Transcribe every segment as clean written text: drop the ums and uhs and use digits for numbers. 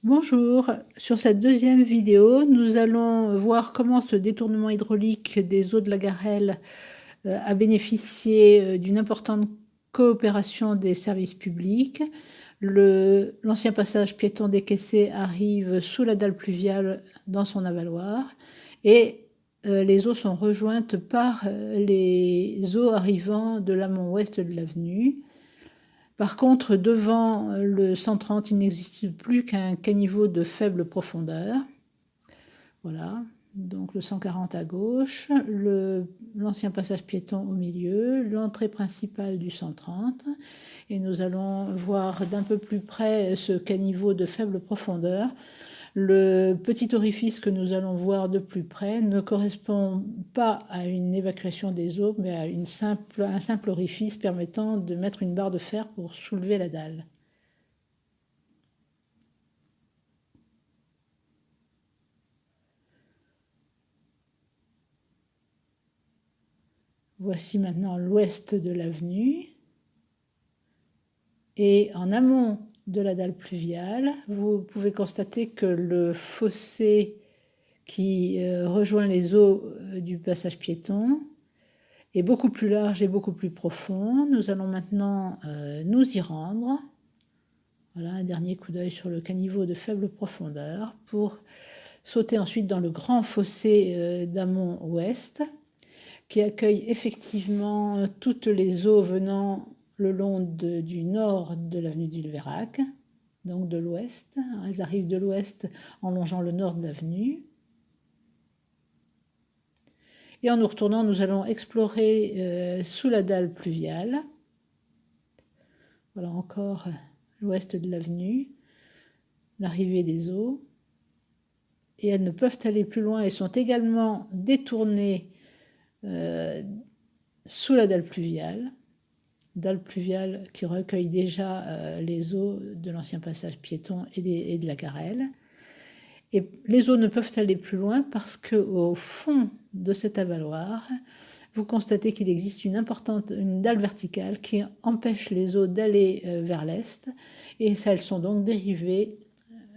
Bonjour, sur cette deuxième vidéo, nous allons voir comment ce détournement hydraulique des eaux de la Garenne a bénéficié d'une importante coopération des services publics. L'ancien passage piéton des Caissés arrive sous la dalle pluviale dans son avaloir et les eaux sont rejointes par les eaux arrivant de l'amont ouest de l'avenue. Par contre, devant le 130, il n'existe plus qu'un caniveau de faible profondeur. Voilà, donc le 140 à gauche, l'ancien passage piéton au milieu, l'entrée principale du 130. Et nous allons voir d'un peu plus près ce caniveau de faible profondeur. Le petit orifice que nous allons voir de plus près ne correspond pas à une évacuation des eaux, mais à un simple orifice permettant de mettre une barre de fer pour soulever la dalle. Voici maintenant l'ouest de l'avenue. Et en amont de la dalle pluviale, vous pouvez constater que le fossé qui rejoint les eaux du passage piéton est beaucoup plus large et beaucoup plus profond. Nous allons maintenant nous y rendre. Voilà, un dernier coup d'œil sur le caniveau de faible profondeur pour sauter ensuite dans le grand fossé d'amont ouest qui accueille effectivement toutes les eaux venant le long du nord de l'avenue du Léverac, donc de l'ouest. Elles arrivent de l'ouest en longeant le nord de l'avenue. Et en nous retournant, nous allons explorer sous la dalle pluviale. Voilà encore l'ouest de l'avenue, l'arrivée des eaux. Et elles ne peuvent aller plus loin et sont également détournées sous la dalle pluviale qui recueille déjà les eaux de l'ancien passage piéton et de la Garenne. Et les eaux ne peuvent aller plus loin parce qu'au fond de cet avaloir, vous constatez qu'il existe une dalle verticale qui empêche les eaux d'aller vers l'est, et elles sont donc dérivées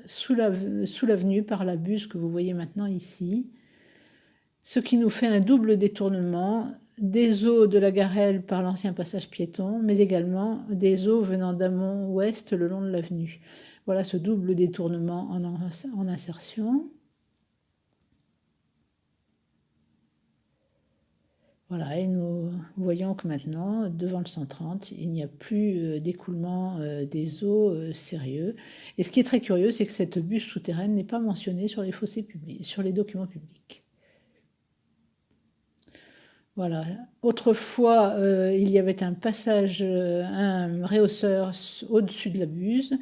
sous l'avenue par la buse que vous voyez maintenant ici, ce qui nous fait un double détournement des eaux de la Garenne par l'ancien passage piéton, mais également des eaux venant d'amont ouest le long de l'avenue. Voilà ce double détournement en insertion. Voilà, et nous voyons que maintenant, devant le 130, il n'y a plus d'écoulement des eaux sérieux. Et ce qui est très curieux, c'est que cette buse souterraine n'est pas mentionnée sur les fossés publics, sur les documents publics. Voilà. Autrefois, il y avait un passage, un réhausseur au-dessus de la buse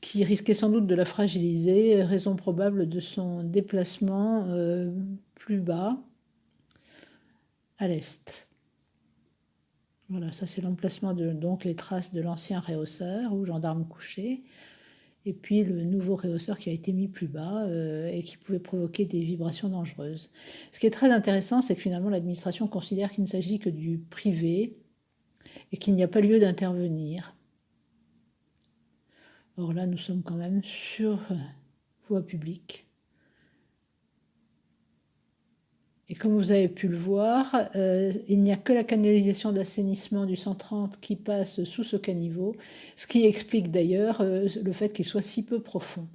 qui risquait sans doute de la fragiliser, raison probable de son déplacement plus bas à l'est. Voilà, ça c'est l'emplacement donc les traces de l'ancien réhausseur ou gendarme couché, et puis le nouveau réhausseur qui a été mis plus bas et qui pouvait provoquer des vibrations dangereuses. Ce qui est très intéressant, c'est que finalement l'administration considère qu'il ne s'agit que du privé et qu'il n'y a pas lieu d'intervenir. Or là, nous sommes quand même sur voie publique. Et comme vous avez pu le voir, il n'y a que la canalisation d'assainissement du 130 qui passe sous ce caniveau, ce qui explique d'ailleurs le fait qu'il soit si peu profond.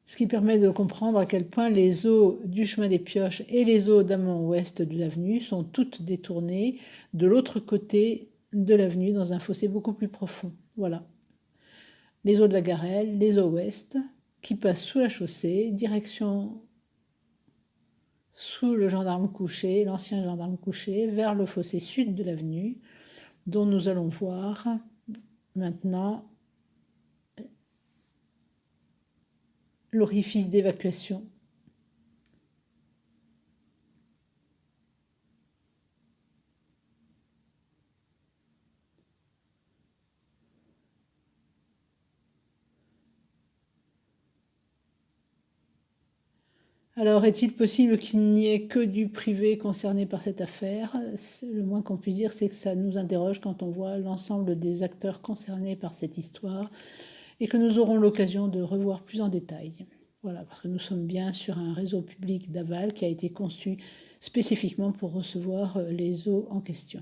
Ce qui permet de comprendre à quel point les eaux du chemin des Pioches et les eaux d'amont ouest de l'avenue sont toutes détournées de l'autre côté de l'avenue dans un fossé beaucoup plus profond. Voilà. Les eaux de la Garenne, les eaux ouest, qui passent sous la chaussée, direction sous le gendarme couché, l'ancien gendarme couché, vers le fossé sud de l'avenue, dont nous allons voir maintenant l'orifice d'évacuation. Alors, est-il possible qu'il n'y ait que du privé concerné par cette affaire? Le moins qu'on puisse dire, c'est que ça nous interroge quand on voit l'ensemble des acteurs concernés par cette histoire et que nous aurons l'occasion de revoir plus en détail. Voilà, parce que nous sommes bien sur un réseau public d'aval qui a été conçu spécifiquement pour recevoir les eaux en question.